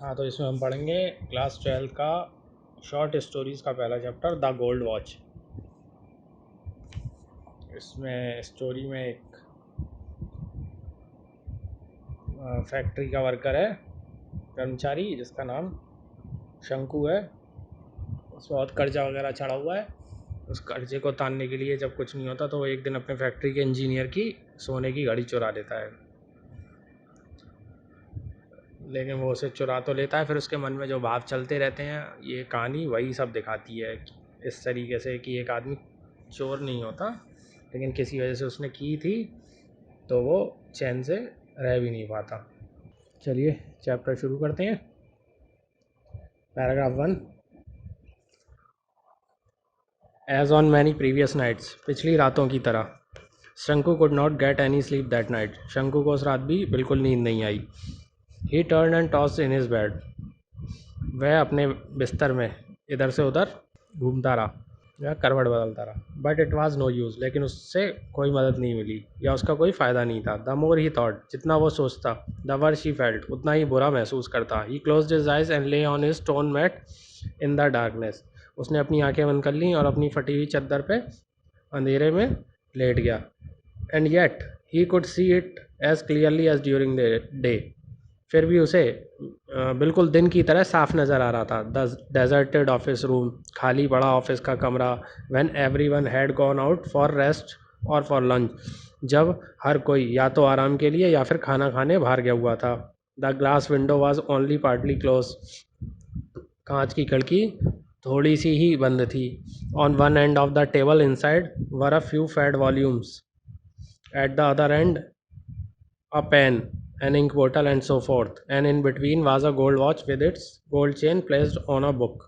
हाँ, तो इसमें हम पढ़ेंगे क्लास 12 का शॉर्ट स्टोरीज़ का पहला चैप्टर द गोल्ड वॉच। इसमें स्टोरी में एक फैक्ट्री का वर्कर है, कर्मचारी, जिसका नाम शंकु है। उसको बहुत कर्जा वगैरह चढ़ा हुआ है। उस कर्जे को तानने के लिए जब कुछ नहीं होता तो वो एक दिन अपने फैक्ट्री के इंजीनियर की सोने की घड़ी चुरा लेता है। लेकिन वो उसे चुरा तो लेता है, फिर उसके मन में जो भाव चलते रहते हैं, ये कहानी वही सब दिखाती है इस तरीके से कि एक आदमी चोर नहीं होता, लेकिन किसी वजह से उसने की थी तो वो चैन से रह भी नहीं पाता। चलिए चैप्टर शुरू करते हैं। Paragraph 1। As on many previous nights, पिछली रातों की तरह, Shanku could not get any sleep that night, Shanku को उस रात भी बिल्कुल नींद नहीं आई। He turn and toss in his bed, वह अपने बिस्तर में इधर से उधर घूमता रहा या करवट बदलता रहा। But it was no use, लेकिन उससे कोई मदद नहीं मिली या उसका कोई फ़ायदा नहीं था। द मोर ही थॉट, जितना वो सोचता, द वर्स ही फेल्ट, उतना ही बुरा महसूस करता। He closed his eyes and lay on his stone mat in the darkness, उसने अपनी आंखें बंद कर लीं और अपनी फटी हुई चद्दर पे अंधेरे में लेट गया। And yet he could see it as clearly as during the day, फिर भी उसे बिल्कुल दिन की तरह साफ नज़र आ रहा था। द डेजर्टेड ऑफिस रूम, खाली पड़ा ऑफिस का कमरा। When everyone had gone out for rest और फॉर लंच, जब हर कोई या तो आराम के लिए या फिर खाना खाने बाहर गया हुआ था। The glass window was only partly close, कांच की खिड़की थोड़ी सी ही बंद थी। On one end of the table inside were a few fat volumes, at the other and a pen, an ink bottle, and so forth. And in between was a gold watch with its gold chain placed on a book.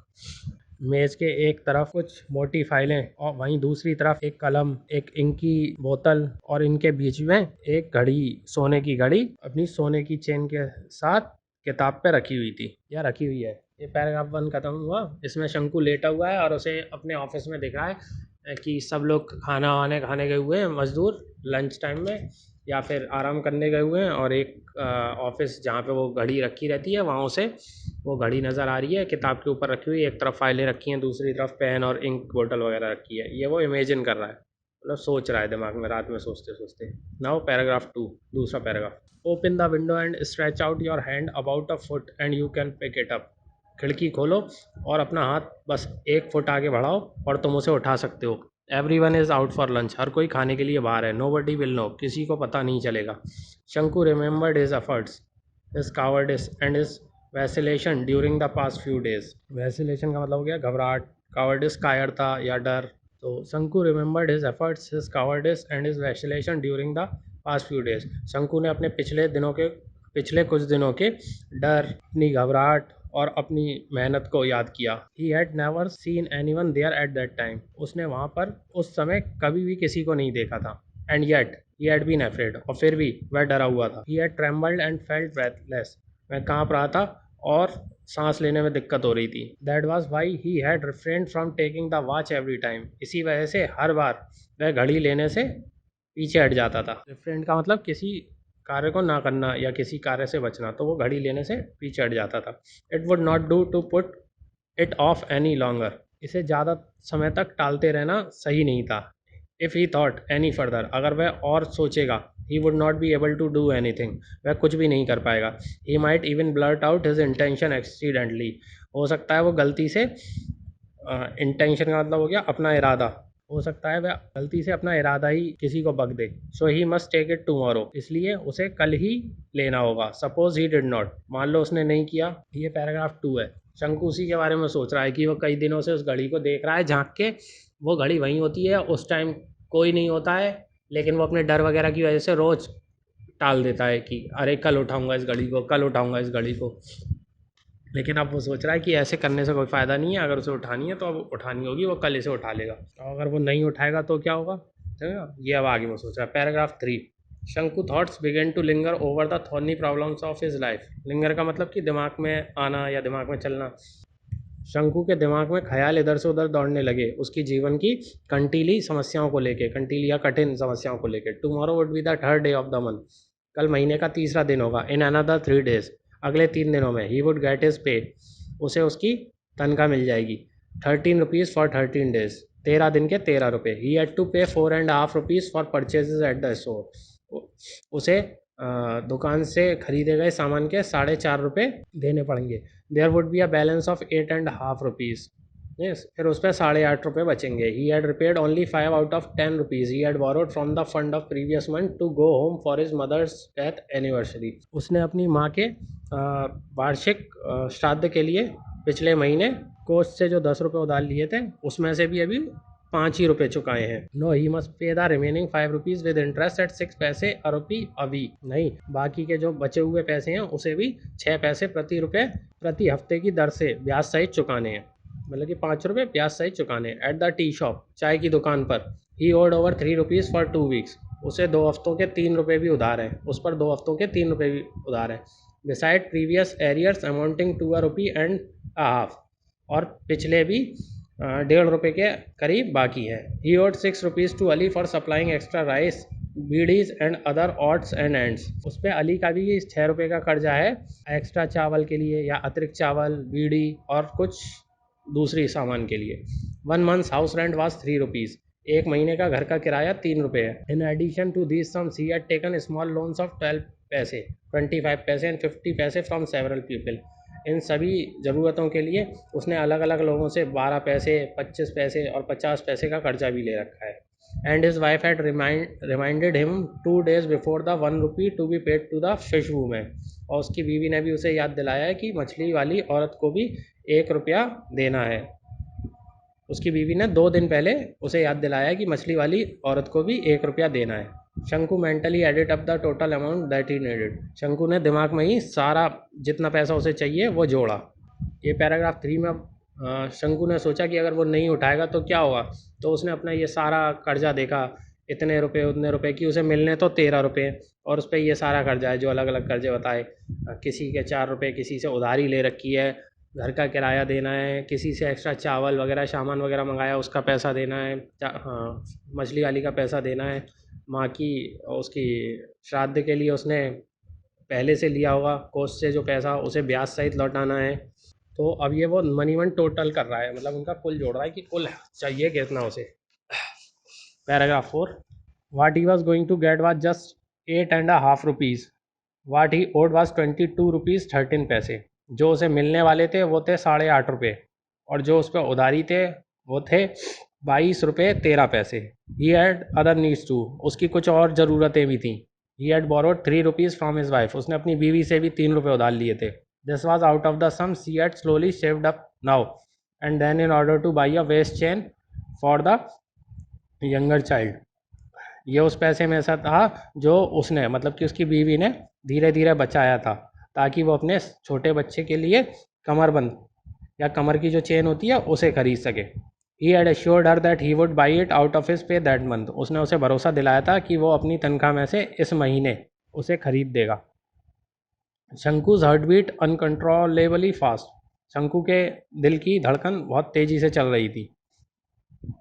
मेज के एक तरफ कुछ मोटी फाइलें और वहीं दूसरी तरफ एक कलम, एक इंक की बोतल, और इनके बीच में एक घड़ी, सोने की घड़ी, अपनी सोने की चेन के साथ किताब पे रखी हुई थी या रखी हुई है। ये पैराग्राफ 1 खत्म हुआ। इसमें शंकु लेटा हुआ है और उसे अपने ऑफिस में दिख रहा है कि सब लोग खाना वाने खाने गए हुए हैं, मजदूर लंच टाइम में या फिर आराम करने गए हुए हैं, और एक ऑफिस जहाँ पे वो घड़ी रखी रहती है वहाँ से वो घड़ी नज़र आ रही है, किताब के ऊपर रखी हुई, एक तरफ फाइलें रखी हैं, दूसरी तरफ पेन और इंक बोतल वगैरह रखी है। ये वो इमेजिन कर रहा है, मतलब सोच रहा है दिमाग में रात में सोचते सोचते। नाउ पैराग्राफ 2, दूसरा paragraph. Open the window and stretch out your hand about a foot and you can pick it up, खिड़की खोलो और अपना हाथ बस 1 फुट आगे बढ़ाओ और तुम उसे उठा सकते हो। Everyone is out for lunch, हर कोई खाने के लिए बाहर है। नोबडी विल नो, किसी को पता नहीं चलेगा। Shanku remembered his efforts, his cowardice and his vacillation during the past few days. Vacillation का मतलब हो गया घबराहट, कावर्डिस कायरता या डर। तो Shanku remembered his efforts, his cowardice and his vacillation during the past few days. Shanku ने अपने पिछले कुछ दिनों के डर, अपनी घबराहट और अपनी मेहनत को याद किया। He had never seen anyone there at that time, उसने वहाँ पर उस समय कभी भी किसी को नहीं देखा था। And yet he had been afraid, और फिर भी वह डरा हुआ था। He had trembled and felt breathless, वह काँप रहा था और सांस लेने में दिक्कत हो रही थी। That was why he had refrained from taking the watch every time, इसी वजह से हर बार वह घड़ी लेने से पीछे हट जाता था। रिफ्रेंड का मतलब किसी कार्य को ना करना या किसी कार्य से बचना, तो वो घड़ी लेने से पीछे हट जाता था। It would not do to put it off any longer, इसे ज़्यादा समय तक टालते रहना सही नहीं था। If he thought any further, अगर वह और सोचेगा, he would not be able to do anything, वह कुछ भी नहीं कर पाएगा। He might even blurt out his intention accidentally, हो सकता है वो गलती से, इंटेंशन का मतलब हो गया अपना इरादा, हो सकता है वह गलती से अपना इरादा ही किसी को बक दे। So he must take it tomorrow, इसलिए उसे कल ही लेना होगा। सपोज ही डिड नॉट, मान लो उसने नहीं किया। ये पैराग्राफ 2 है। शंकु उसी के बारे में सोच रहा है कि वो कई दिनों से उस घड़ी को देख रहा है झांक के। वो घड़ी वहीं होती है, उस टाइम कोई नहीं होता है, लेकिन वो अपने डर वगैरह की वजह से रोज टाल देता है कि अरे कल उठाऊंगा इस घड़ी को, कल उठाऊंगा इस घड़ी को। लेकिन अब वो सोच रहा है कि ऐसे करने से कोई फ़ायदा नहीं है, अगर उसे उठानी है तो अब उठानी होगी, वो कल इसे उठा लेगा। और अगर वो नहीं उठाएगा तो क्या होगा, है ना? ये अब आगे वो सोच रहा है। Paragraph 3। Shanku thoughts begin to linger over the thorny problems of his life. Linger का मतलब कि दिमाग में आना या दिमाग में चलना। शंकु के दिमाग में ख्याल इधर से उधर दौड़ने लगे, उसकी जीवन की कंटीली समस्याओं को लेके, कंटीली या कठिन समस्याओं को लेके। Tomorrow would be the third day of the month, कल महीने का तीसरा दिन होगा। इन अनदर 3 days, अगले 3 दिनों में he would get his pay, उसे उसकी तनख्वाह मिल जाएगी। 13 रुपीज़ फॉर 13 days, 13 दिन के 13 रुपये। ही हैड टू पे 4.5 rupees for purchases at the store, उसे दुकान से खरीदे गए सामान के 4.5 रुपये देने पड़ेंगे। There would be a balance of 8.5 rupees, yes, फिर उस पर 8.5 रुपये बचेंगे। He had repaid only 5 out of 10 rupees he had borrowed from the fund of previous month to go home for his mother's death anniversary. उसने अपनी माँ के वार्षिक श्राद्ध के लिए पिछले महीने कोष से जो 10 रुपये उधार लिए थे उसमें से भी अभी 5 ही रुपये चुकाए हैं। No, he must pay the remaining 5 rupees with interest at 6 paise a rupee a week. नहीं, बाकी के जो बचे हुए पैसे हैं उसे भी 6 पैसे प्रति रुपये प्रति हफ्ते की दर से ब्याज सहित चुकाने हैं, मतलब कि 5 रुपये ब्याज सहित चुकाने हैं। एट द टी शॉप, चाय की दुकान पर, he owed over 3 rupees for 2 weeks, उसे 2 हफ्तों के 3 रुपये भी उधार हैं, उस पर 2 हफ्तों के 3 रुपये भी उधार हैं। Besides previous arrears amounting to 1.5 rupee, और पिछले भी 1.5 रुपये के करीब बाकी है। He owed 6 rupees to Ali for supplying extra rice, beedis and other odds and ends, उस पर अली का भी 6 रुपये का कर्जा है एक्स्ट्रा चावल के लिए या अतिरिक्त चावल, बीड़ी और कुछ दूसरी सामान के लिए। 1 month house rent was 3 rupees, 1 महीने का घर का किराया 3 रुपये है। In addition to this sums he had taken small loans of 12 paise, 25 पैसे एंड 50 पैसे फ्रॉम सेवरल पीपल। इन सभी ज़रूरतों के लिए उसने अलग अलग लोगों से 12 पैसे, 25 पैसे और 50 पैसे का कर्जा भी ले रखा है। And his wife had reminded him 2 days before the 1 rupee to be paid to the fish women, और उसकी बीवी ने भी उसे याद दिलाया है कि मछली वाली औरत को भी 1 रुपया देना है। उसकी बीवी ने 2 दिन पहले उसे याद दिलाया है कि मछली वाली औरत को भी 1 रुपया देना है। शंकु mentally edit up the total amount that he needed, शंकु ने दिमाग में ही सारा जितना पैसा उसे चाहिए वो जोड़ा। ये पैराग्राफ 3 में शंकु ने सोचा कि अगर वो नहीं उठाएगा तो क्या होगा, तो उसने अपना ये सारा कर्जा देखा, इतने रुपए उतने रुपए की, उसे मिलने तो 13 रुपये और उस पर ये सारा कर्जा है जो अलग अलग कर्जे बताए। किसी के 4 रुपये किसी से उधारी ले रखी है, घर का किराया देना है, किसी से एक्स्ट्रा चावल वगैरह सामान वगैरह मंगाया उसका पैसा देना है, हाँ, मछली वाली का पैसा देना है, माँ की उसकी श्राद्ध के लिए उसने पहले से लिया होगा कोष से जो पैसा उसे ब्याज सहित लौटाना है। तो अब ये वो मनी वन टोटल कर रहा है, मतलब उनका कुल जोड़ रहा है कि कुल चाहिए कितना उसे। Paragraph 4, what he was going to get was just 8.5 rupees, what he owed was 22 rupees 13 paise, जो उसे मिलने वाले थे वो थे 8.5 रुपये और जो उस पर उधारी थे वो थे 22 रुपये 13 पैसे। He had other needs too, उसकी कुछ और ज़रूरतें भी थीं। He had borrowed 3 rupees from his wife, उसने अपनी बीवी से भी 3 रुपये उधार लिए थे। This was out of the sum she had slowly saved up now and then in order to buy a waist chain for the younger child, ये उस पैसे में ऐसा था जो उसने, मतलब कि उसकी बीवी ने धीरे धीरे बचाया था ताकि वो अपने छोटे बच्चे के लिए कमरबंद या कमर की जो चेन होती है उसे खरीद सके। He had assured her that he would buy it out of his pay that month, उसने उसे भरोसा दिलाया था कि वो अपनी तनख्वाह में से इस महीने उसे खरीद देगा। शंकुज हार्ट बीट अनकंट्रोलेबली फास्ट, शंकु के दिल की धड़कन बहुत तेज़ी से चल रही थी।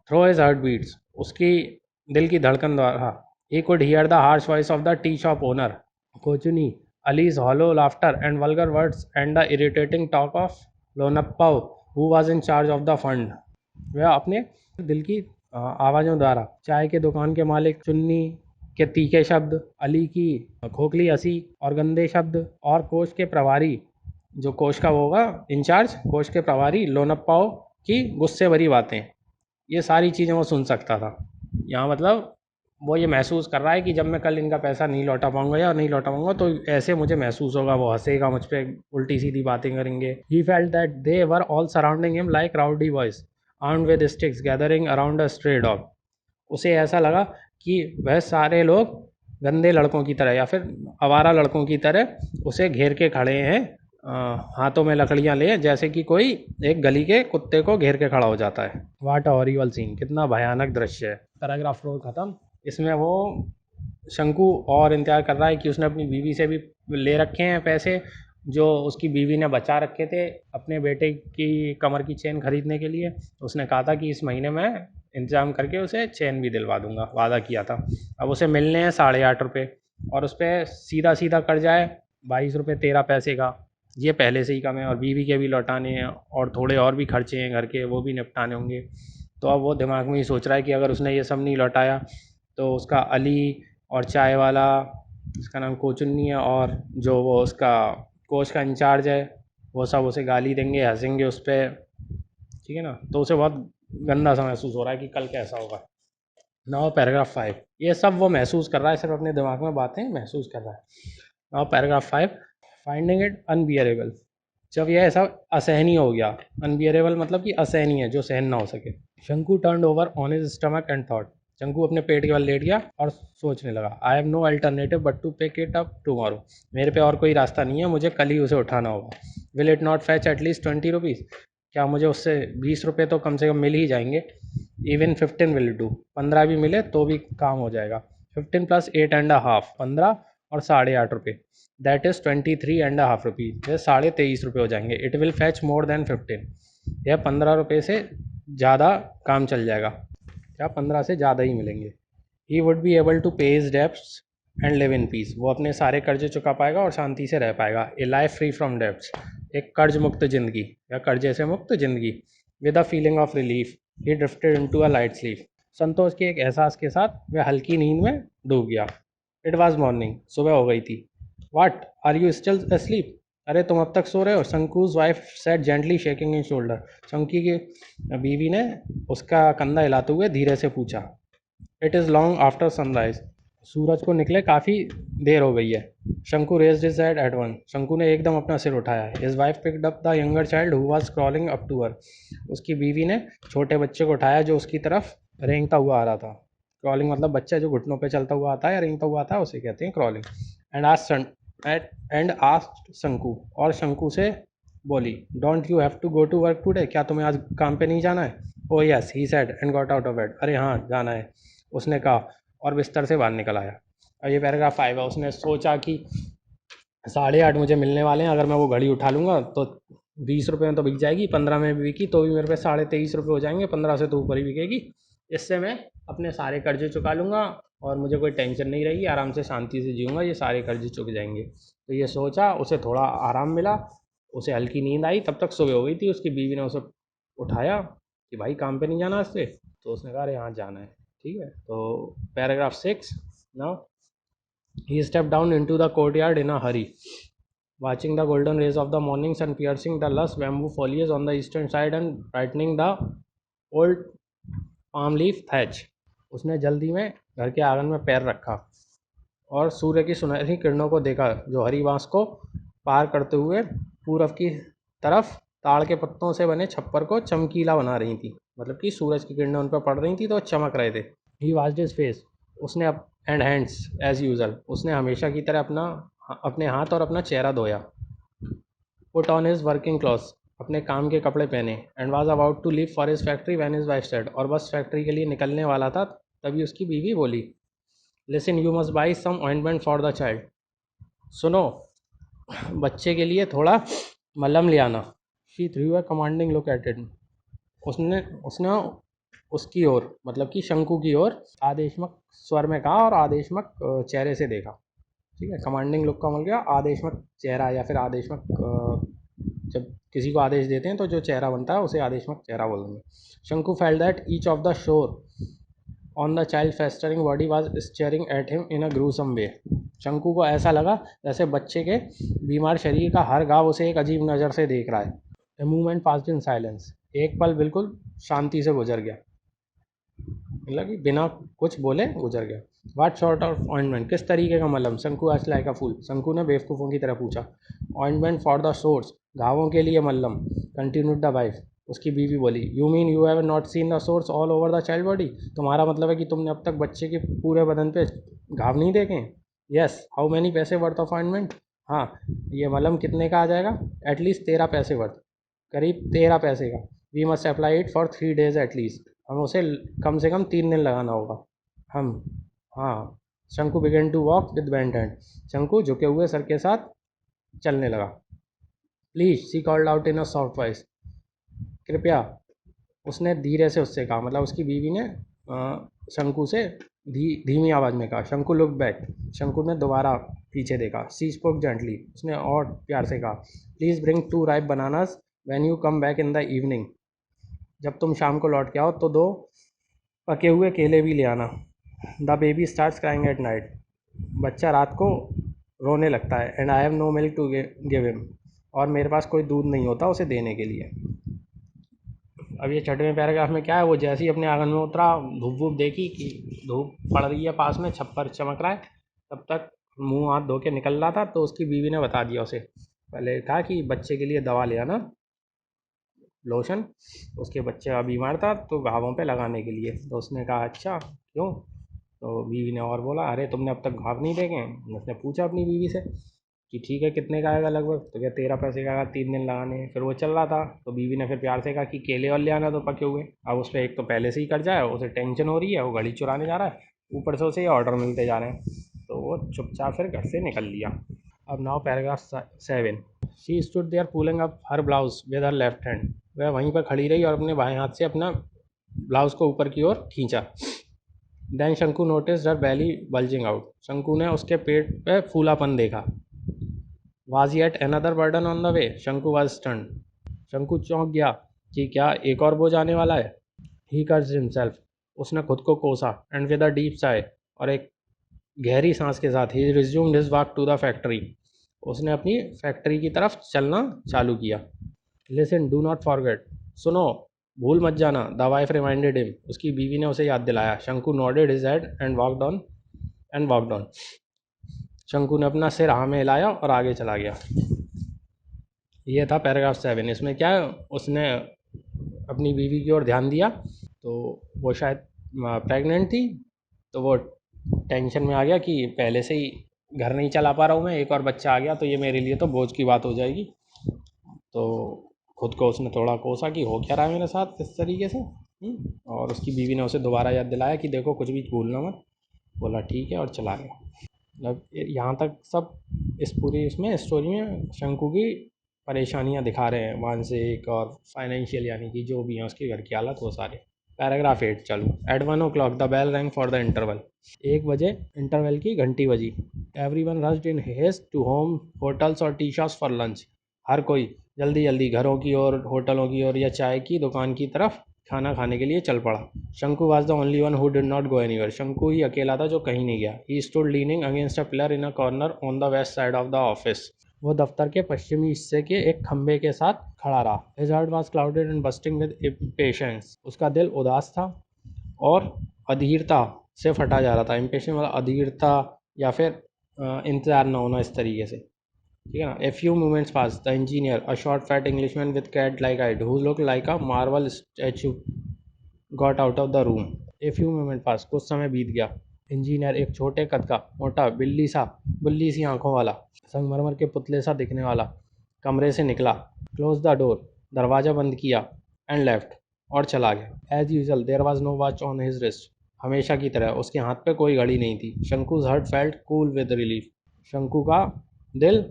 थ्रो हिज हार्ट बीट्स, उसकी दिल की धड़कन द्वारा he could hear the harsh voice of the tea shop owner Kochunni, Ali's hollow laughter and vulgar words and the irritating talk of Lonappan who was in charge of the fund. वह अपने दिल की आवाज़ों द्वारा चाय के दुकान के मालिक चुन्नी के तीखे शब्द, अली की खोखली हंसी और गंदे शब्द, और कोष के प्रभारी, जो कोष का वो होगा इंचार्ज, कोष के प्रभारी लोनप्पाव की गुस्से भरी बातें, ये सारी चीज़ें वो सुन सकता था। यहाँ मतलब वो ये महसूस कर रहा है कि जब मैं कल इनका पैसा नहीं लौटा पाऊंगा या नहीं लौटा पाऊंगा तो ऐसे मुझे महसूस होगा, वो हंसेगा मुझ पर, उल्टी सीधी बातें करेंगे। He felt that they were all surrounding him like rowdy boys armed with sticks gathering around a stray dog, उसे ऐसा लगा कि वह सारे लोग गंदे लड़कों की तरह या फिर आवारा लड़कों की तरह उसे घेर के खड़े हैं, हाथों में लकड़ियां ले, जैसे कि कोई एक गली के कुत्ते को घेर के खड़ा हो जाता है। वाट अ हॉरिबल सीन, कितना भयानक दृश्य है। पैराग्राफ 4 खत्म। इसमें वो शंकु और इंतजार कर रहा है कि उसने अपनी बीवी से भी ले रखे हैं पैसे जो उसकी बीवी ने बचा रखे थे अपने बेटे की कमर की चेन खरीदने के लिए। उसने कहा था कि इस महीने में इंतजाम करके उसे चेन भी दिलवा दूंगा, वादा किया था। अब उसे मिलने हैं 8.5 रुपये और उस पर सीधा सीधा कर्जा है 22 रुपये 13 पैसे का। ये पहले से ही कम है और बीवी के भी लौटाने हैं और थोड़े और भी खर्चे हैं घर के, वो भी निपटाने होंगे। तो अब वो दिमाग में ही सोच रहा है कि अगर उसने ये सब नहीं लौटाया तो उसका अली और चाय वाला, उसका नाम कोचुन्नी है, और जो वो उसका कोच का इंचार्ज है, वो सब उसे गाली देंगे, हंसेंगे उस पर, ठीक है ना। तो उसे बहुत गंदा सा महसूस हो रहा है कि कल कैसा होगा। नाउ पैराग्राफ 5, ये सब वो महसूस कर रहा है, सिर्फ अपने दिमाग में बातें महसूस कर रहा है। Now paragraph 5, finding it unbearable, जब यह ऐसा असहनीय हो गया। अनबियरेबल मतलब कि असहनीय, जो सहन ना हो सके। शंकु turn over on his stomach and thought, शंकु अपने पेट के बल लेट गया और सोचने लगा। I have no alternative but to pick it up tomorrow, मेरे पे और कोई रास्ता नहीं है, मुझे कल ही उसे उठाना होगा। Will it not fetch at least 20 rupees, क्या मुझे उससे 20 रुपये तो कम से कम मिल ही जाएंगे। इवन 15 विल डू, 15 भी मिले तो भी काम हो जाएगा। 15 प्लस 8.5, 15 और 8.5 रुपये, दैट इज़ 23.5 रुपीज़, यह 23.5 रुपये हो जाएंगे। It will fetch more than 15, यह 15 रुपये से ज़्यादा काम चल जाएगा, क्या 15 से ज़्यादा ही मिलेंगे। He would be able to pay his debts and live in peace, वो अपने सारे कर्जे चुका पाएगा और शांति से रह पाएगा। A life free from debts, एक कर्ज मुक्त जिंदगी या कर्जे से मुक्त जिंदगी। With a feeling of relief he drifted into a light sleep, संतोष के एक एहसास के साथ वह हल्की नींद में डूब गया। इट वॉज मॉर्निंग, सुबह हो गई थी। What are you still asleep, अरे तुम अब तक सो रहे हो, Shanku's wife said gently shaking in shoulder, Shanku की बीवी ने उसका कंधा हिलाते हुए धीरे से पूछा। It is long after sunrise, सूरज को निकले काफ़ी देर हो गई है। Shanku raised his head at once, Shanku ने एकदम अपना सिर उठाया। His wife picked up the younger child who was crawling up to her, उसकी बीवी ने छोटे बच्चे को उठाया जो उसकी तरफ रेंगता हुआ आ रहा था। क्रॉलिंग मतलब बच्चा जो घुटनों पे चलता हुआ आता है या रेंगता हुआ आता है, उसे कहते हैं क्रॉलिंग। एंड आस्क्ड शंकु, और शंकु से बोली, don't you have to go to work today, क्या तुम्हें आज काम पे नहीं जाना है। Oh yes he said and got out of bed, अरे हाँ जाना है, उसने कहा और बिस्तर से बाहर निकल आया। और ये पैराग्राफ 5 है। उसने सोचा कि 8:30 मुझे मिलने वाले हैं, अगर मैं वो घड़ी उठा लूँगा तो 20 रुपये में तो बिक जाएगी, 15 में भी बिकी तो भी मेरे पे 23.5 रुपये हो जाएंगे, 15 से तो ऊपर ही बिकेगी। इससे मैं अपने सारे कर्जे चुका लूँगा और मुझे कोई टेंशन नहीं रहेगी, आराम से शांति से जीऊँगा, ये सारे कर्जे चुक जाएंगे। तो ये सोचा, उसे थोड़ा आराम मिला, उसे हल्की नींद आई। तब तक सुबह हो गई थी। उसकी बीवी ने उसे उठाया कि भाई काम पे नहीं जाना आज से, तो उसने कहा अरे हाँ जाना है, ठीक है। तो paragraph 6, now he stepped down into the courtyard in a hurry, watching the golden rays of the morning sun piercing the lush bamboo foliage on the eastern side and brightening the old palm leaf thatch. उसने जल्दी में घर के आंगन में पैर रखा और सूर्य की सुनहरी किरणों को देखा जो हरी बांस को पार करते हुए पूरब की तरफ ताड़ के पत्तों से बने छप्पर को चमकीला बना रही थी, मतलब कि सूरज की किरणें उन पर पड़ रही थी तो चमक रहे थे। ही वॉश्ड हिज फेस, उसने एंड हैंड्स एज यूजल, उसने हमेशा की तरह अपने हाथ और अपना चेहरा धोया। Put on his working clothes, अपने काम के कपड़े पहने। And was about to leave for his factory when his wife said, और बस फैक्ट्री के लिए निकलने वाला था तभी उसकी बीवी बोली, listen you must buy some ointment for the child, सुनो बच्चे के लिए थोड़ा मलहम ले आना। She threw a commanding look at it, उसने उसने उसकी ओर, मतलब कि शंकु की ओर आदेशमक स्वर में कहा और आदेशमक चेहरे से देखा, ठीक है। कमांडिंग लुक का मतलब क्या, आदेशमक चेहरा या फिर आदेशमक, जब किसी को आदेश देते हैं तो जो चेहरा बनता है उसे आदेशमक चेहरा बोलेंगे। Shanku felt that each of the sore on the child festering body was staring at him in a gruesome way, Shanku को ऐसा लगा जैसे बच्चे के बीमार शरीर का हर घाव उसे एक अजीब नज़र से देख रहा है। A movement passed in silence, एक पल बिल्कुल शांति से गुजर गया, मतलब कि बिना कुछ बोले गुजर गया। वाट सॉर्ट ऑफ ऑइंटमेंट, किस तरीके का मलहम, शंकु आस्क्ड लाइक अ फूल, शंकु ने बेवकूफ़ों की तरह पूछा। ऑइंटमेंट फॉर द सोर्स, घावों के लिए मलहम, कंटिन्यूड द वाइफ, उसकी बीवी बोली। You mean you have not seen the source all over the child body, तुम्हारा मतलब है कि तुमने अब तक बच्चे के पूरे बदन पे घाव नहीं देखे हैं। यस, हाउ मैनी पैसे वर्थ ऑफ ऑइंटमेंट, हाँ ये मलहम कितने का आ जाएगा। एटलीस्ट 13 पैसे वर्थ, करीब 13 पैसे का। We must apply it for 3 days at least, हम उसे कम से कम 3 दिन लगाना होगा। हम, हाँ। Shanku begin to walk with bent hand, Shanku झुके हुए सर के साथ चलने लगा। Please she called out in a soft voice, कृपया, उसने धीरे से उससे कहा, मतलब उसकी बीवी ने शंकु से धीमी आवाज़ में कहा। शंकु लुक बैक। शंकु ने दोबारा पीछे देखा। सी स्पोक जेंटली। उसने और प्यार से कहा, please bring 2 ripe bananas when you come back in the evening. जब तुम शाम को लौट के आओ तो 2 पके हुए केले भी ले आना। The baby starts crying at night. बच्चा रात को रोने लगता है। And I have no milk to give him. और मेरे पास कोई दूध नहीं होता उसे देने के लिए। अब ये छठवें पैराग्राफ में क्या है, वो जैसे ही अपने आंगन में उतरा, धूप वूप देखी कि धूप पड़ रही है, पास में छप्पर चमक रहा है, तब तक मुंह हाथ धो के निकल रहा था। तो उसकी बीवी ने बता दिया उसे, पहले था कि बच्चे के लिए दवा ले आना, लोशन। उसके बच्चे का बीमार था तो घावों पे लगाने के लिए। तो उसने कहा अच्छा क्यों। तो बीवी ने और बोला, अरे तुमने अब तक घाव नहीं देखे हैं। उसने पूछा अपनी बीवी से कि ठीक है कितने का आएगा लगभग। तो क्या 13 पैसे का आएगा, 3 दिन लगाने हैं। फिर वो चल रहा था तो बीवी ने फिर प्यार से कहा कि केले और ले आना तो पके हुए। अब उस पर एक तो पहले से ही कर्जा है, उसे टेंशन हो रही है, वो घड़ी चुराने जा रहा है, ऊपर से उसे ये ऑर्डर मिलते जा रहे हैं। तो वो चुपचाप फिर घर से निकल लिया। अब now paragraph 7। She stood there pulling up her blouse with her left hand. वह वहीं पर खड़ी रही और अपने बाएं हाथ से अपना ब्लाउज को ऊपर की ओर खींचा। देन शंकु नोटिस हर बैली बल्जिंग आउट। शंकु ने उसके पेट पे फूलापन देखा। Was yet another burden on the way? शंकु was stunned. शंकु चौंक गया कि क्या एक और बोझ आने वाला है। He cursed himself. उसने खुद को कोसा। And with a deep sigh, और एक गहरी सांस के साथ, he resumed his walk to the factory. उसने अपनी फैक्ट्री की तरफ चलना चालू किया। Listen, do not forget. सुनो, भूल मत जाना। The wife reminded him. उसकी बीवी ने उसे याद दिलाया। शंकु nodded his head and walked on. शंकु ने अपना सिर हाँ में हिलाया और आगे चला गया। ये था पैराग्राफ 7। इसमें क्या है, उसने अपनी बीवी की ओर ध्यान दिया तो वो शायद प्रेग्नेंट थी। तो वो टेंशन में आ गया कि पहले से ही घर नहीं चला पा रहा हूँ मैं, एक और बच्चा आ गया तो ये मेरे लिए तो बोझ की बात हो जाएगी। तो खुद को उसने थोड़ा कोसा कि हो क्या रहा है मेरे साथ इस तरीके से। और उसकी बीवी ने उसे दोबारा याद दिलाया कि देखो कुछ भी भूलना मत। बोला ठीक है और चला गया। मतलब यहाँ तक सब इस पूरी इसमें स्टोरी में शंकु की परेशानियाँ दिखा रहे हैं, मानसिक और फाइनेंशियल, यानी कि जो भी हैं उसके घर की हालत वो सारे। पैराग्राफ 8 चालू। At 1 o'clock the bell rang for the interval. 1 बजे इंटरवल की घंटी बजी। Every one rushed in haste to home, hotels और टी शॉप्स फॉर लंच। हर कोई जल्दी जल्दी घरों की ओर, होटलों की ओर या चाय की दुकान की तरफ खाना खाने के लिए चल पड़ा। शंकु was the only one who did not go anywhere. शंकु ही अकेला था जो कहीं नहीं गया। He stood leaning against a pillar in a corner on the west side of the office. वो दफ्तर के पश्चिमी हिस्से के एक खंबे के साथ खड़ा रहा। His heart was clouded and bursting with impatience. उसका दिल उदास था और अधीरता से फटा जा रहा था। इम्पेशेंस मतलब अधीरता या फिर इंतजार न होना, इस तरीके से, ठीक है ना। A few moments passed. The engineer, a short fat Englishman with cat like eyed who look like a marble statue, got out of the room. A few moment passed, कुछ समय बीत गया। इंजीनियर, एक छोटे कद का, मोटा, बिल्ली सी आंखों वाला, संगमरमर के पुतले सा दिखने वाला, कमरे से निकला। क्लोज द डोर, दरवाज़ा बंद किया। एंड लेफ्ट, और चला गया। As usual there was no watch on his wrist. हमेशा की तरह उसके हाथ पे कोई घड़ी नहीं थी। Shanku's heart felt cool with relief. Shanku का दिल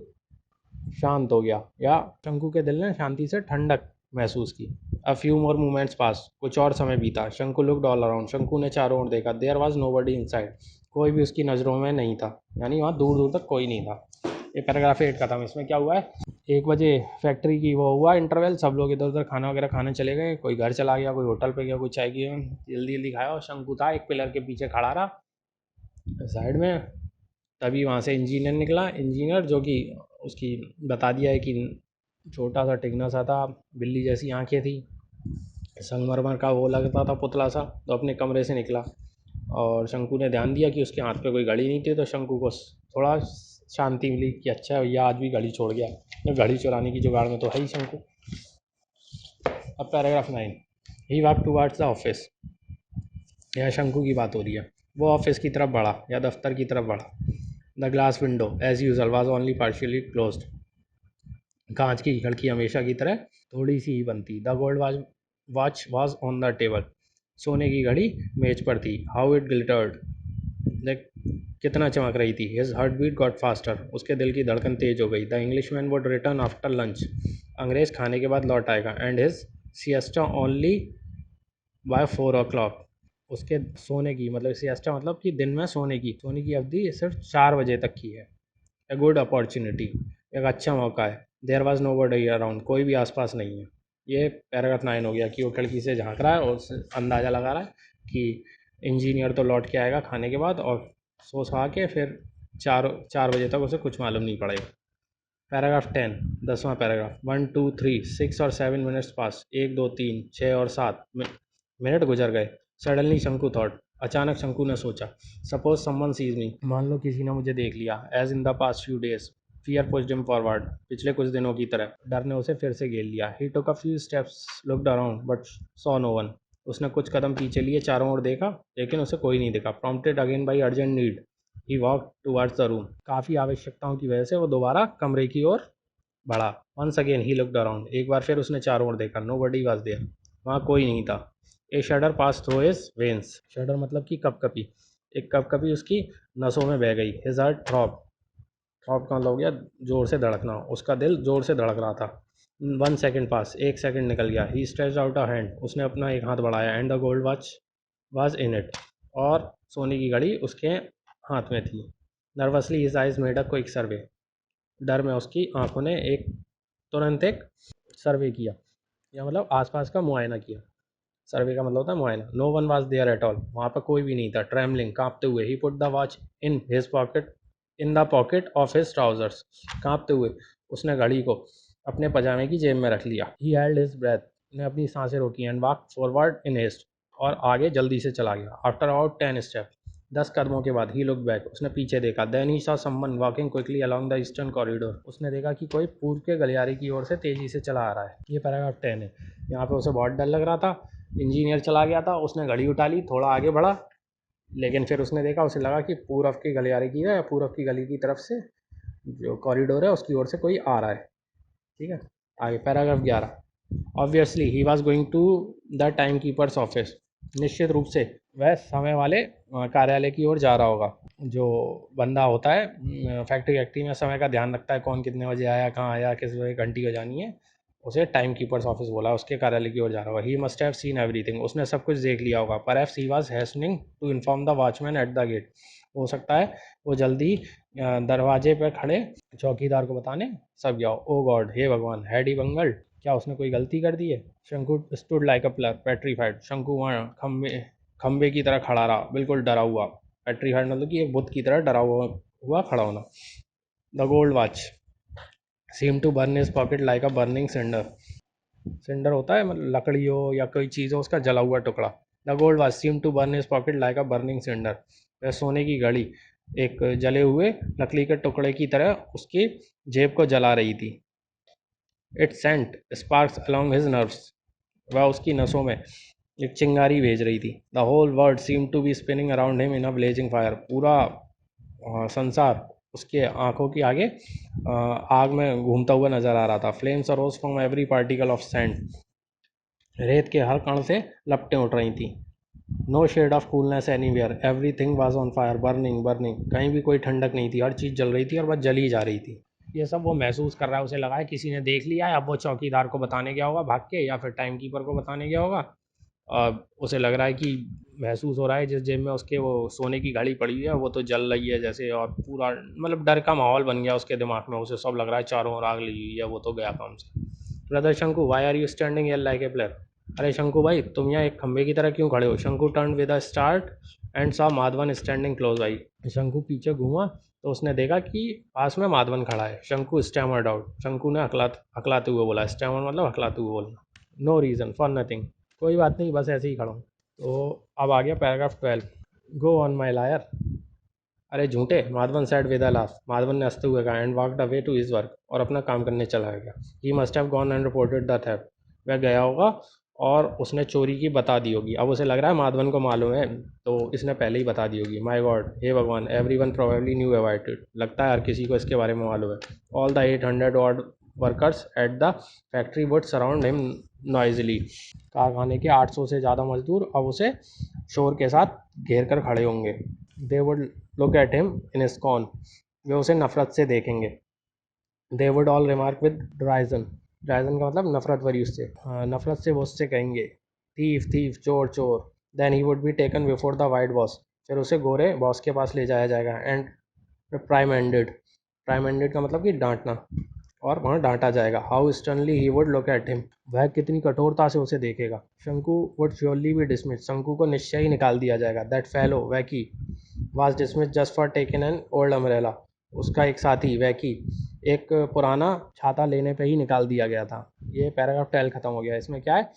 शांत हो गया, या शंकु के दिल ने शांति से ठंडक महसूस की। अ फ्यू मोर मोमेंट्स पास, कुछ और समय बीता। शंकु लुक्ड ऑल अराउंड। शंकु ने चारों ओर देखा। There was nobody inside. कोई भी उसकी नज़रों में नहीं था, यानी वहाँ दूर दूर तक कोई नहीं था। ये पैराग्राफ 8 का था। इसमें क्या हुआ है, 1 बजे फैक्ट्री की वो हुआ इंटरवल, सब लोग इधर उधर खाना वगैरह खाने चले गए। कोई घर चला गया, कोई होटल पे गया, कोई चाय की जल्दी जल्दी खाया। और शंकु था एक पिलर के पीछे खड़ा रहा साइड में। तभी वहाँ से इंजीनियर निकला। इंजीनियर जो कि उसकी बता दिया है कि छोटा सा टिकना सा था, बिल्ली जैसी आंखें थी, संगमरमर का वो लगता था पुतला सा। तो अपने कमरे से निकला और शंकु ने ध्यान दिया कि उसके हाथ पे कोई घड़ी नहीं थी। तो शंकु को थोड़ा शांति मिली कि अच्छा भैया आज भी घड़ी छोड़ गया, तो घड़ी चुराने की जुगाड़ में तो है ही शंकु। अब paragraph 9। He walk towards the office. यह शंकु की बात हो रही है। वो ऑफिस की तरफ बढ़ा या दफ्तर की तरफ बढ़ा। The glass window as usual was only partially closed. कांच की खिड़की हमेशा की तरह थोड़ी सी ही बनती। The gold watch was on the table. सोने की घड़ी मेज पर थी। हाउ इट ग्लिटर्ड, देख कितना चमक रही थी। His heart beat got faster. उसके दिल की धड़कन तेज हो गई। The English man would return after lunch. अंग्रेज खाने के बाद लौट आएगा। And his siesta only by 4 o'clock। उसके सोने की मतलब सिएस्टा मतलब कि दिन में सोने की अवधि सिर्फ 4 बजे तक की है। ए गुड अपॉर्चुनिटी, एक अच्छा मौका है। There was nobody around, कोई भी आसपास नहीं है। ये पैराग्राफ 9 हो गया कि वो खिड़की से झांक रहा है और अंदाज़ा लगा रहा है कि इंजीनियर तो लौट के आएगा खाने के बाद, और सो खा के फिर 4 बजे तक उसे कुछ मालूम नहीं पड़ेगा। Paragraph 10, 10वां paragraph. 1 2 3 6 और 7 मिनट्स पास, 1 2 3 6 और 7 मिनट गुजर गए। सडनली शंकु थॉट, अचानक शंकु ने सोचा। सपोज समवन सीज मी, मान लो किसी ने मुझे देख लिया। As in the past few days, fear pushed him forward, पिछले कुछ दिनों की तरह डर ने उसे फिर से घेर लिया। He took a few steps, looked around but saw no one, उसने कुछ कदम पीछे लिए, चारों ओर देखा लेकिन उसे कोई नहीं दिखा। Prompted again by urgent need, he walk towards the room, काफ़ी आवश्यकताओं की वजह से वो दोबारा कमरे की ओर बढ़ा। Once again he looked around, एक बार फिर उसने चारों ओर देखा। नो बडी वॉज देयर, वहाँ कोई नहीं था। A shudder passed through his veins, shudder मतलब कि कपकपी, एक कपकपी उसकी नसों में बह गई। हिज हार्ट थ्रॉप, थ्रॉप का मतलब हो गया जोर से धड़कना, उसका दिल जोर से धड़क रहा था। 1 सेकेंड पास, 1 सेकेंड निकल गया। He stretched out a hand, उसने अपना एक हाथ बढ़ाया। And the gold watch was in it, और सोने की घड़ी उसके हाथ में थी। Nervously his eyes made a quick survey, डर में उसकी आंखों ने तुरंत एक सर्वे किया, या मतलब आसपास का मुआयना किया। सर्वे का मतलब होता है मुआयना। No one was there at all, वहाँ पर कोई भी नहीं था। ट्रैवलिंग, कांपते हुए, he put the watch in his pocket, in the pocket of his trousers, कांपते हुए उसने घड़ी को अपने पजामे की जेब में रख लिया। ही हेल्ड हिज ब्रेथ, ने अपनी सांसें रोकी। And walk forward in haste, और आगे जल्दी से चला गया। आफ्टर अबाउट 10 स्टेप, 10 कदमों के बाद, ही लुक बैक, उसने पीछे देखा। Then he saw someone walking quickly along the eastern corridor, उसने देखा कि कोई पूर्व के गलियारे की ओर से तेजी से चला आ रहा है। ये पैराग्राफ 10 है। यहाँ पे उसे बहुत डर लग रहा था। इंजीनियर चला गया था, उसने घड़ी उठा ली, थोड़ा आगे बढ़ा, लेकिन फिर उसने देखा, उसे लगा कि पूरब की गलियारे की है, या पूरब की गली की तरफ से जो कॉरिडोर है उसकी ओर से कोई आ रहा है। ठीक है, आगे paragraph 11। Obviously he was going to the time keeper's office, निश्चित रूप से वह समय वाले कार्यालय की ओर जा रहा होगा। जो बंदा होता है फैक्ट्री वैक्ट्री में समय का ध्यान रखता है, कौन कितने बजे आया, कहाँ आया, किस बजे घंटी बजानी है, उसे टाइम कीपर्स ऑफिस बोला। उसके कार्यालय की ओर जा रहा होगा। He must have seen everything, उसने सब कुछ देख लिया होगा। Perhaps he was hastening to inform the watchman at the gate, हो सकता है वो जल्दी दरवाजे पर खड़े चौकीदार को बताने सब गया। ओ गॉड, हे भगवान, हैड ही बंगल्ड, क्या उसने कोई गलती कर दी है। शंकु स्टूड लाइक अ पिलर पेट्रीफाइड, शंकु वहाँ खंबे की तरह खड़ा रहा, बिल्कुल डरा हुआ। पेट्रीफाइड मतलब कि एक बुत की तरह डरा हुआ खड़ा होना। The gold watch seem to burn his pocket like a burning cinder, cinder होता है मतलब लकड़ी हो या कोई चीज़ हो उसका जला हुआ टुकड़ा। The gold watch seem to burn his pocket like a burning cinder, वह सोने की घड़ी एक जले हुए लकड़ी के टुकड़े की तरह उसकी जेब को जला रही थी। It sent sparks along his nerves, वह उसकी नसों में एक चिंगारी भेज रही थी। The whole world seem to be spinning around him in a blazing fire, पूरा संसार उसके आंखों की आगे आग में घूमता हुआ नजर आ रहा था। Flames arose from every particle of sand, रेत के हर कण से लपटें उठ रही थी। No shade of coolness anywhere, everything was on fire, burning burning, कहीं भी कोई ठंडक नहीं थी, हर चीज़ जल रही थी और बस जली जा रही थी। ये सब वो महसूस कर रहा है, उसे लगा है किसी ने देख लिया है, अब वो चौकीदार को बताने गया होगा भाग के, या फिर टाइम कीपर को बताने गया होगा। उसे लग रहा है कि महसूस हो रहा है जिस जेब में उसके वो सोने की घड़ी पड़ी हुई है वो तो जल रही है जैसे, और पूरा मतलब डर का माहौल बन गया उसके दिमाग में। उसे सब लग रहा है चारों ओर आग लगी हुई है, वो तो गया काम से। Brother Shanku, why are you standing here like a player, अरे शंकु भाई तुम यहाँ एक खंबे की तरह क्यों खड़े हो। शंकु turn with a start and saw Madhavan standing close by, शंकु पीछे घूमा तो उसने देखा कि पास में माधवन खड़ा है। शंकु स्टैमर्ड आउट, शंकु ने हकलाते हुए बोला। स्टैमर मतलब हकलाते हुए बोलना। नो रीज़न फॉर नथिंग, कोई बात नहीं बस ऐसे ही खड़ा हूँ। तो अब आ गया paragraph 12। Go on my liar, अरे झूठे, Madhavan said with a laugh, Madhavan ने हंसते हुए कहा। And walked away to his work, और अपना काम करने चला गया। He must have gone and reported the theft, वह गया होगा और उसने चोरी की बता दी होगी। अब उसे लग रहा है माधवन को मालूम है तो इसने पहले ही बता दी होगी। माय गॉड, हे भगवान, every one probably knew about it, लगता है हर किसी को इसके बारे में मालूम है। All the 800 odd workers at the factory would surround him Noisli, कारखाने के 800 से ज़्यादा मजदूर अब उसे शोर के साथ घेर कर खड़े होंगे। They would look at him in scorn, वे उसे नफरत से देखेंगे। They would all remark with derision, derision का मतलब नफरत भरी उससे, हाँ नफरत से वो उससे कहेंगे थीफ थीफ, चोर चोर। Then he would be taken before the white boss, फिर उसे गोरे बॉस के पास ले जाया जाएगा। एंड प्राइमेंडेड का मतलब कि डांटना, और वहाँ डांटा जाएगा। How sternly he would look at him, वह कितनी कठोरता से उसे देखेगा। शंकु वुड श्योरली बी डिसमिस, शंकु को निश्चय ही निकाल दिया जाएगा। That fellow वैकी was dismiss just for taking an old umbrella, उसका एक साथी वैकी एक पुराना छाता लेने पे ही निकाल दिया गया था। ये पैराग्राफ 12 खत्म हो गया। इसमें क्या है,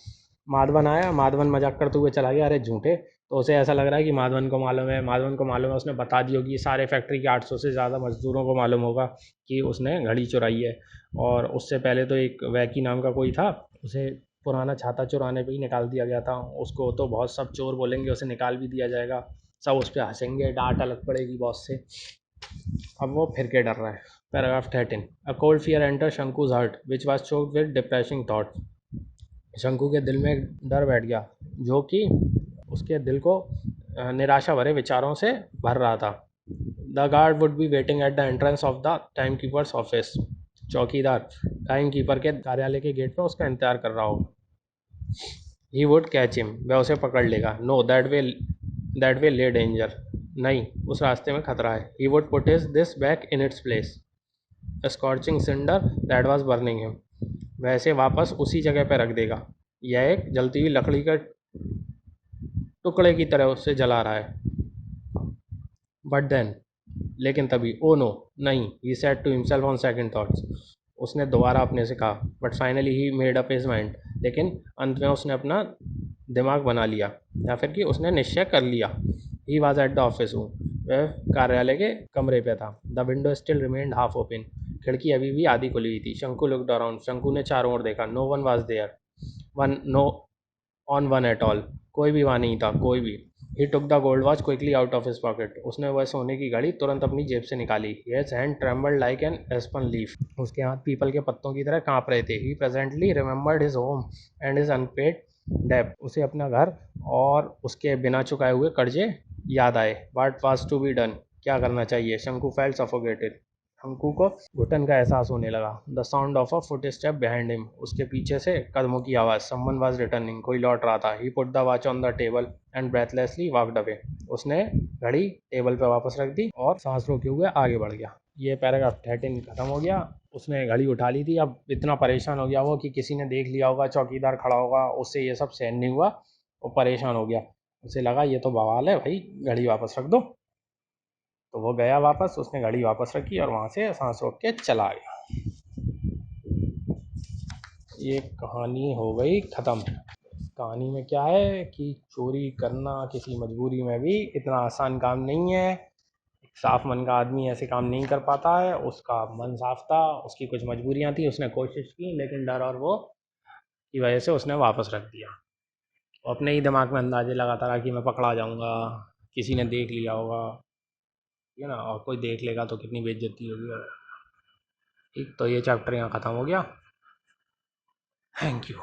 माधवन आया, माधवन मजाक करते हुए चला गया, अरे झूठे। तो उसे ऐसा लग रहा है कि माधवन को मालूम है, उसने बता दी होगी। सारे फैक्ट्री के 800 से ज़्यादा मजदूरों को मालूम होगा कि उसने घड़ी चुराई है। और उससे पहले तो एक वैकी नाम का कोई था, उसे पुराना छाता चुराने पे ही निकाल दिया गया था। उसको तो बहुत सब चोर बोलेंगे, उसे निकाल भी दिया जाएगा, सब उस पर हंसेंगे, डांट अलग पड़ेगी बॉस से। अब वो फिर के डर रहा है। Paragraph 13, a cold fear enter Shanku's heart which was choked with depressing thought, Shanku के दिल में एक डर बैठ गया जो कि उसके दिल को निराशा भरे विचारों से भर रहा था। The guard would be waiting at the entrance of the time keeper's office, चौकीदार टाइम कीपर के कार्यालय के गेट पर उसका इंतजार कर रहा होगा। ही वुड कैच हिम, वह उसे पकड़ लेगा। नो दैट वे ले डेंजर, नहीं उस रास्ते में खतरा है। He would put his this back in its place, scorching cinder that was burning him, वैसे वापस उसी जगह पर रख देगा, यह एक जलती हुई लकड़ी का टुकड़े की तरह उससे जला रहा है। बट देन, लेकिन तभी, ओ नो, नहीं, he said to himself on second thoughts, उसने दोबारा अपने से कहा। But finally he made up his mind, लेकिन अंत में उसने अपना दिमाग बना लिया, या फिर कि उसने निश्चय कर लिया। He was at the office room, वह कार्यालय के कमरे पे था। The window still remained half open, खिड़की अभी भी आधी खुली हुई थी। शंकु लुक्ड अराउंड, शंकु ने चारों ओर देखा। No one was there, one no on one at all, कोई भी वहाँ नहीं था, कोई भी। He took the gold watch quickly out of his pocket, उसने वह सोने की घड़ी तुरंत अपनी जेब से निकाली। His hand trembled like an aspen leaf, उसके हाथ पीपल के पत्तों की तरह कांप रहे थे। He presently remembered his home and his unpaid डेब्ट, उसे अपना घर और उसके बिना चुकाए हुए कर्जे याद आए। What was to be done, क्या करना चाहिए। शंकु फेल्ट सफोकेटेड, शंकु को घुटन का एहसास होने लगा। The sound of a foot step behind him, उसके पीछे से कदमों की आवाज़। समवन वाज रिटर्निंग, कोई लौट रहा था। He put the watch on the table and breathlessly walked away, उसने घड़ी टेबल पर वापस रख दी और सांस रोके हुए आगे बढ़ गया। ये पैराग्राफ 13 खत्म हो गया। उसने घड़ी उठा ली थी, अब इतना परेशान हो गया वो कि किसी ने देख लिया होगा, चौकीदार खड़ा होगा, उससे ये सब सहन नहीं हुआ, वो परेशान हो गया। उसे लगा ये तो बवाल है भाई, घड़ी वापस रख दो। तो वो गया वापस, उसने घड़ी वापस रखी और वहाँ से सांस रोक के चला गया। ये कहानी हो गई ख़त्म। कहानी में क्या है कि चोरी करना किसी मजबूरी में भी इतना आसान काम नहीं है। एक साफ मन का आदमी ऐसे काम नहीं कर पाता है। उसका मन साफ था, उसकी कुछ मजबूरियाँ थी, उसने कोशिश की, लेकिन डर और वो की वजह से उसने वापस रख दिया। वो अपने ही दिमाग में अंदाजे लगाता रहा कि मैं पकड़ा जाऊँगा, किसी ने देख लिया होगा, ठीक है ना, और कोई देख लेगा तो कितनी बेइज्जती होगी। ठीक, तो ये चैप्टर यहाँ ख़त्म हो गया। Thank you.